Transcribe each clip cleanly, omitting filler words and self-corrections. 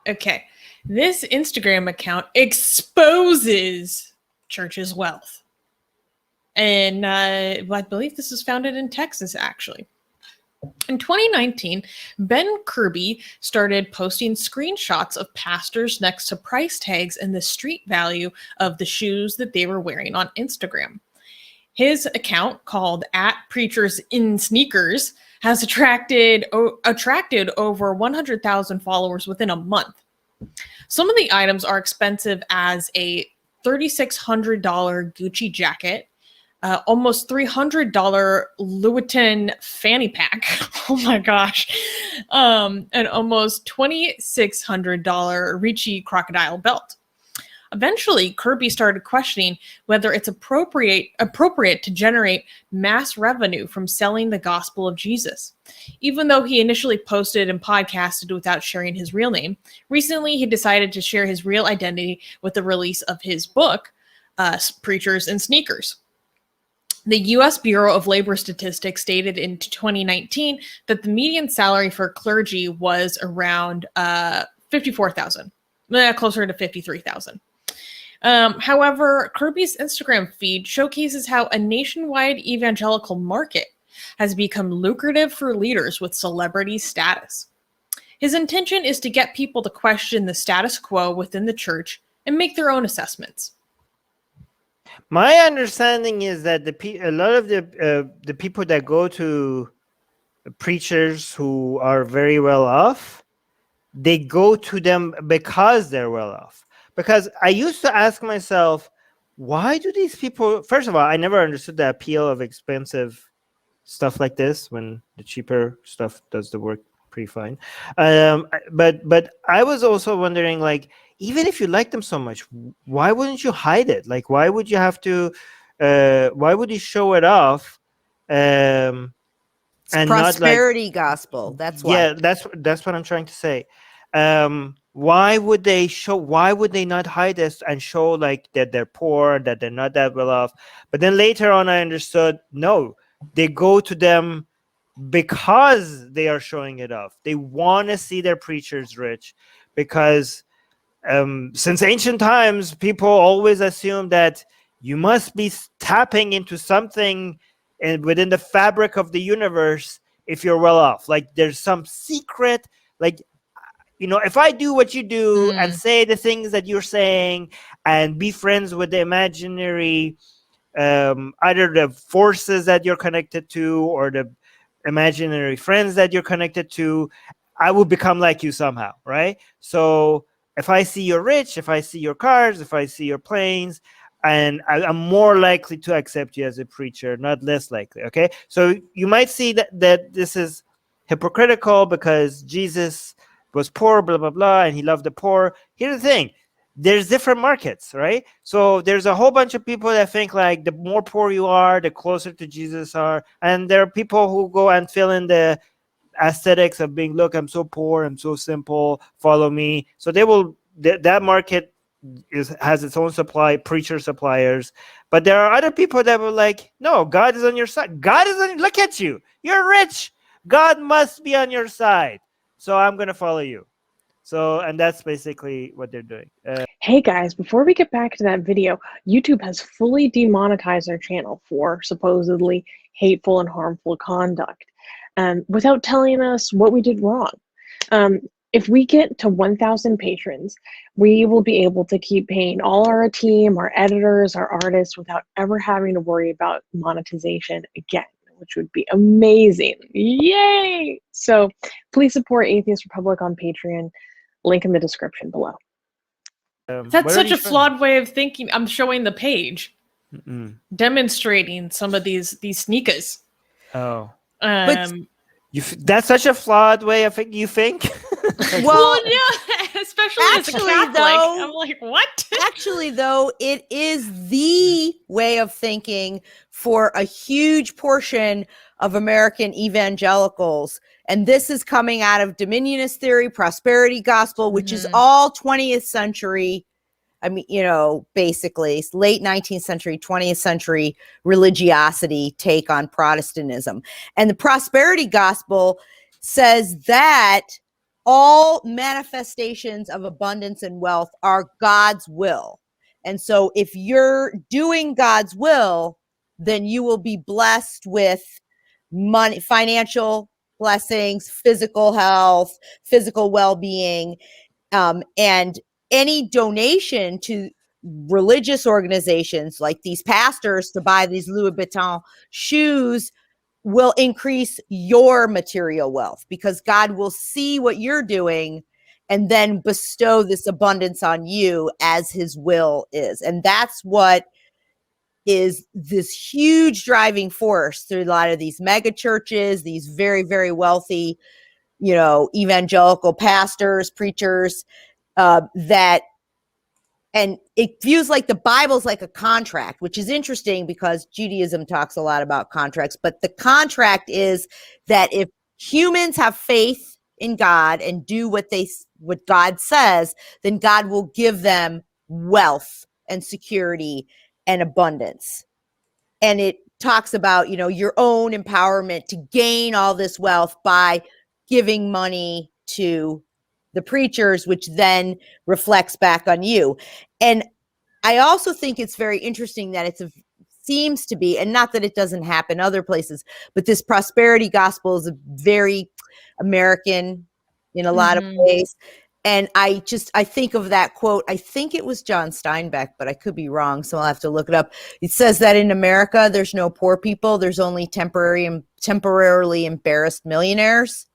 Okay. This Instagram account exposes church's wealth. And I believe this was founded in Texas, actually. In 2019, Ben Kirby started posting screenshots of pastors next to price tags and the street value of the shoes that they were wearing on Instagram. His account, called @PreachersInSneakers, has attracted over 100,000 followers within a month. Some of the items are expensive, as a $3,600 Gucci jacket, almost $300 Louis fanny pack. Oh my gosh. And almost $2,600 Ricci crocodile belt. Eventually, Kirby started questioning whether it's appropriate to generate mass revenue from selling the gospel of Jesus. Even though he initially posted and podcasted without sharing his real name, recently he decided to share his real identity with the release of his book, Preachers and Sneakers. The U.S. Bureau of Labor Statistics stated in 2019 that the median salary for clergy was around $54,000, closer to $53,000. However, Kirby's Instagram feed showcases how a nationwide evangelical market has become lucrative for leaders with celebrity status. His intention is to get people to question the status quo within the church and make their own assessments. My understanding is that a lot of the people that go to preachers who are very well off, they go to them because they're well off. Because I used to ask myself, why do these people? First of all, I never understood the appeal of expensive stuff like this when the cheaper stuff does the work pretty fine. But I was also wondering, like, even if you like them so much, why wouldn't you hide it? Like, why would you have to? Why would you show it off? It's and prosperity gospel. That's why. Yeah, that's what I'm trying to say. Why would they show? Why would they not hide this and show like that they're poor, that they're not that well off? But then later on, I understood. No, they go to them because they are showing it off. They want to see their preachers rich, because since ancient times, people always assume that you must be tapping into something within the fabric of the universe if you're well off. Like there's some secret, like, you know, if I do what you do and say the things that you're saying and be friends with the imaginary, either the forces that you're connected to or the imaginary friends that you're connected to, I will become like you somehow, right? So if I see you're rich, if I see your cars, if I see your planes, and I'm more likely to accept you as a preacher, not less likely, okay? So you might see that this is hypocritical because Jesus was poor, blah, blah, blah, and he loved the poor. Here's the thing. There's different markets, right? So there's a whole bunch of people that think like the more poor you are, the closer to Jesus are. And there are people who go and fill in the aesthetics of being, look, I'm so poor, I'm so simple, follow me. So they will, that market has its own supply, preacher suppliers. But there are other people that were like, no, God is on your side. God is on, look at you. You're rich. God must be on your side. So I'm going to follow you. So, and that's basically what they're doing. Hey guys, before we get back to that video, YouTube has fully demonetized our channel for supposedly hateful and harmful conduct, without telling us what we did wrong. If we get to 1,000 patrons, we will be able to keep paying all our team, our editors, our artists, without ever having to worry about monetization again, which would be amazing. Yay! So please support Atheist Republic on Patreon. Link in the description below. That's such a flawed way of thinking. I'm showing the page demonstrating some of these sneakers. Oh. But that's such a flawed way of you think? Well, yeah, especially as a Catholic. I'm like, what? Actually, though, it is the way of thinking for a huge portion of American evangelicals. And this is coming out of dominionist theory, prosperity gospel, which is all 20th century. I mean, you know, basically late 19th century, 20th century religiosity take on Protestantism. And the prosperity gospel says that all manifestations of abundance and wealth are God's will. And so if you're doing God's will, then you will be blessed with money, financial blessings, physical health, physical well-being, and any donation to religious organizations like these pastors to buy these Louis Vuitton shoes will increase your material wealth, because God will see what you're doing and then bestow this abundance on you as his will is. And that's what is this huge driving force through a lot of these mega churches, these very, very wealthy, evangelical pastors, preachers, and it feels like the Bible's like a contract, which is interesting because Judaism talks a lot about contracts. But the contract is that if humans have faith in God and do what God says, then God will give them wealth and security and abundance. And it talks about, your own empowerment to gain all this wealth by giving money to the preachers, which then reflects back on you. And I also think it's very interesting that seems to be, and not that it doesn't happen other places, but this prosperity gospel is a very American in a lot of ways. And I think of that quote. I think it was John Steinbeck, but I could be wrong, so I'll have to look it up. It says that in America, there's no poor people. There's only temporarily embarrassed millionaires.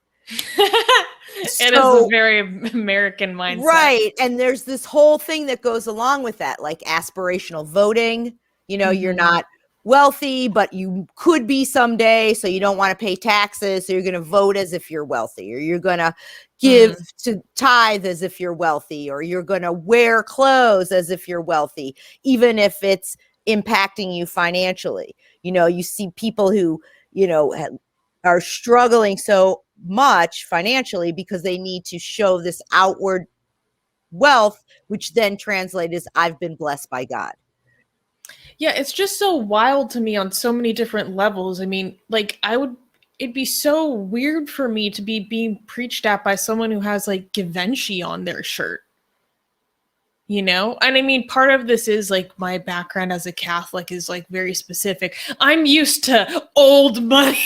It is a very American mindset. Right. And there's this whole thing that goes along with that, like aspirational voting. You're not wealthy, but you could be someday. So you don't want to pay taxes. So you're going to vote as if you're wealthy, or you're going to give to tithe as if you're wealthy, or you're going to wear clothes as if you're wealthy, even if it's impacting you financially. You see people who, are struggling so much financially because they need to show this outward wealth, which then translates as I've been blessed by God. Yeah, it's just so wild to me on so many different levels. I mean, it'd be so weird for me to be being preached at by someone who has like Givenchy on their shirt. And I mean, part of this is like my background as a Catholic is like very specific. I'm used to old money.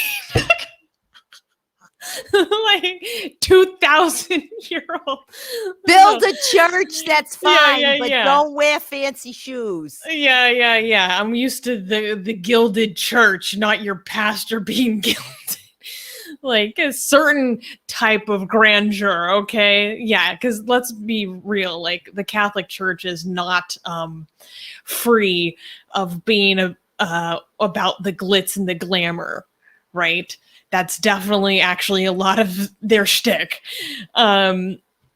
Like 2,000-year-old. Build a church, that's fine, but don't wear fancy shoes. Yeah. I'm used to the gilded church, not your pastor being gilded. Like a certain type of grandeur, okay? Yeah, because let's be real, like the Catholic Church is not free of being about the glitz and the glamour, right? That's definitely actually a lot of their shtick.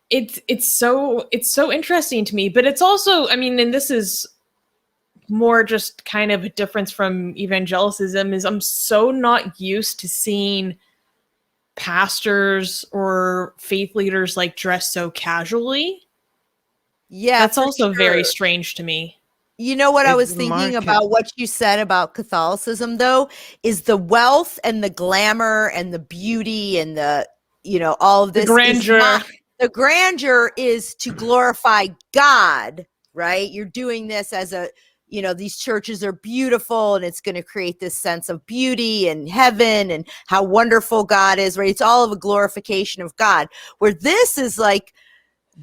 It's so interesting to me, but it's also, I mean, and this is more just kind of a difference from evangelicism, is I'm so not used to seeing pastors or faith leaders like dress so casually. Yeah, that's also very strange to me. You know what I was thinking about what you said about Catholicism, though, is the wealth and the glamour and the beauty and the, all of this. The grandeur. The grandeur is to glorify God, right? You're doing this as these churches are beautiful and it's going to create this sense of beauty and heaven and how wonderful God is, right? It's all of a glorification of God, where this is like,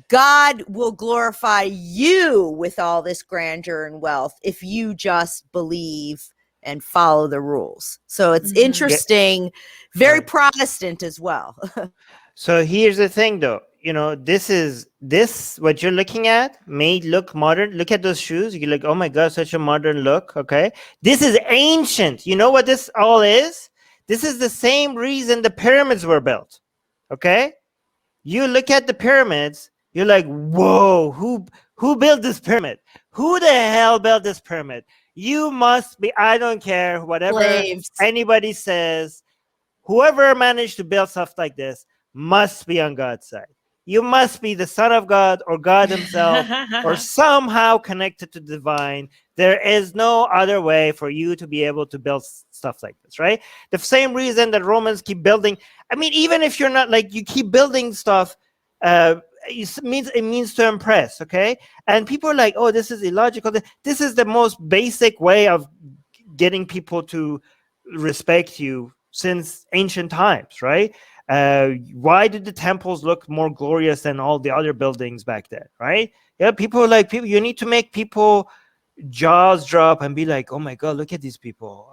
God will glorify you with all this grandeur and wealth if you just believe and follow the rules. So it's interesting, very Protestant as well. So here's the thing, though. This what you're looking at may look modern. Look at those shoes. You're like, oh my God, such a modern look. Okay. This is ancient. You know what this all is? This is the same reason the pyramids were built. Okay. You look at the pyramids. You're like, whoa, who built this pyramid? Who the hell built this pyramid? You must be, I don't care, whatever slaves. Anybody says, whoever managed to build stuff like this must be on God's side. You must be the Son of God or God himself or somehow connected to the divine. There is no other way for you to be able to build stuff like this, right? The same reason that Romans keep building. I mean, even if you're not like, you keep building stuff it means to impress, okay? And people are like, oh, this is illogical. This is the most basic way of getting people to respect you since ancient times, right? Why did the temples look more glorious than all the other buildings back then, right? Yeah, people you need to make people jaws drop and be like, oh my god, look at these people.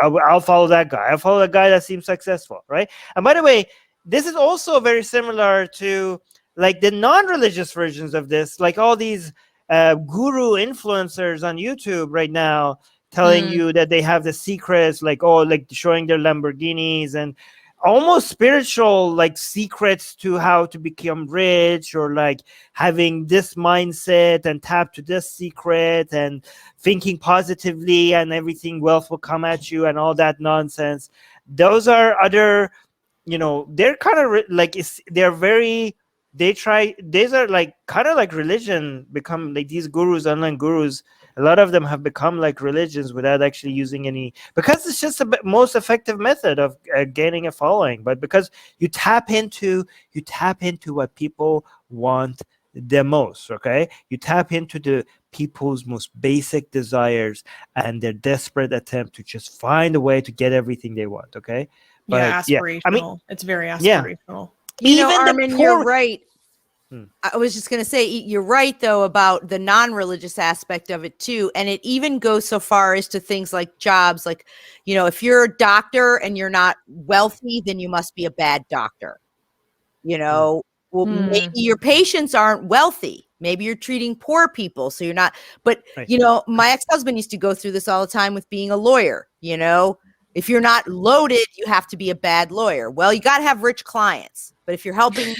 I'll follow that guy. I'll follow the guy that seems successful, right? And by the way, this is also very similar to like the non-religious versions of this, like all these guru influencers on YouTube right now telling you that they have the secrets, like, oh, like showing their Lamborghinis and almost spiritual like secrets to how to become rich, or like having this mindset and tap to this secret and thinking positively and everything, wealth will come at you and all that nonsense. Those are other, they're kind of these are like kind of like religion, become like these gurus, online gurus. A lot of them have become like religions without actually using any, because it's just the most effective method of gaining a following. But because you tap into what people want the most, okay? You tap into the people's most basic desires and their desperate attempt to just find a way to get everything they want, okay? But, aspirational. I mean, it's very aspirational. Armin, you're right. I was just going to say, you're right, though, about the non-religious aspect of it, too. And it even goes so far as to things like jobs. Like, if you're a doctor and you're not wealthy, then you must be a bad doctor. Well, maybe your patients aren't wealthy. Maybe you're treating poor people, so you're not. But, right. My ex-husband used to go through this all the time with being a lawyer. If you're not loaded, you have to be a bad lawyer. Well, you got to have rich clients. But if you're helping...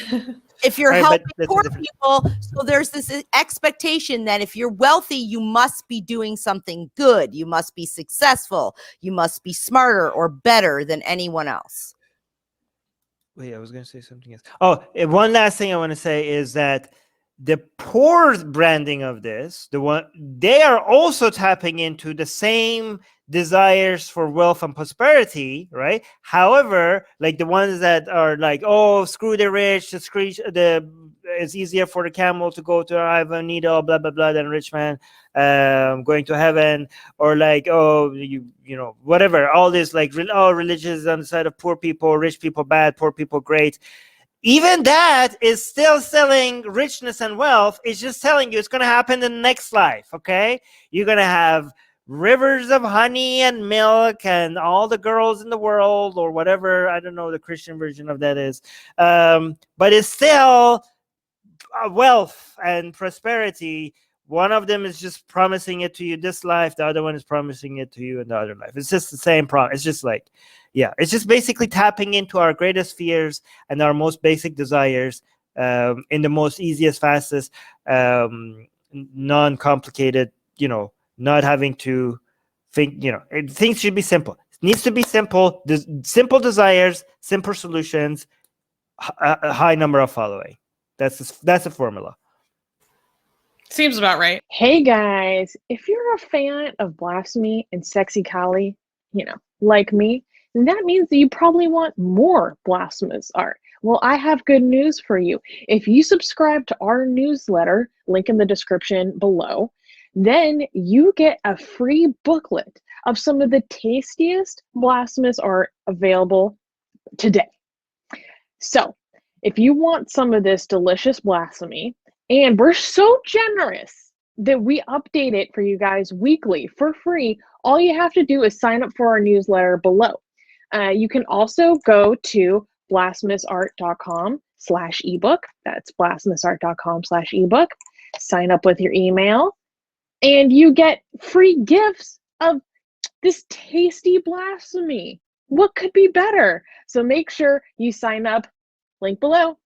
If you're helping poor people, so there's this expectation that if you're wealthy, you must be doing something good. You must be successful. You must be smarter or better than anyone else. Wait, I was going to say something else. Oh, one last thing I want to say is that the poor branding of this, they are also tapping into the same desires for wealth and prosperity, right? However, like the ones that are like, oh, screw the rich, it's easier for the camel to go to I have a needle, blah blah blah, than a rich man going to heaven, or like, oh, whatever, all this like, religion is on the side of poor people, rich people bad, poor people great. Even that is still selling richness and wealth. It's just telling you it's going to happen in the next life, okay? You're going to have rivers of honey and milk and all the girls in the world, or whatever. I don't know the Christian version of that is. But it's still wealth and prosperity. One of them is just promising it to you this life. The other one is promising it to you in the other life. It's just the same problem. It's just like, it's just basically tapping into our greatest fears and our most basic desires in the most easiest, fastest, non-complicated, not having to think, things should be simple. It needs to be simple. Simple desires, simple solutions, a high number of following. That's a formula. Seems about right. Hey guys, if you're a fan of blasphemy and sexy Kali, like me, then that means that you probably want more blasphemous art. Well, I have good news for you. If you subscribe to our newsletter, link in the description below, then you get a free booklet of some of the tastiest blasphemous art available today. So, if you want some of this delicious blasphemy, and we're so generous that we update it for you guys weekly for free, all you have to do is sign up for our newsletter below. You can also go to blasphemousart.com/ebook. That's blasphemousart.com/ebook. Sign up with your email, and you get free gifts of this tasty blasphemy. What could be better? So make sure you sign up. Link below.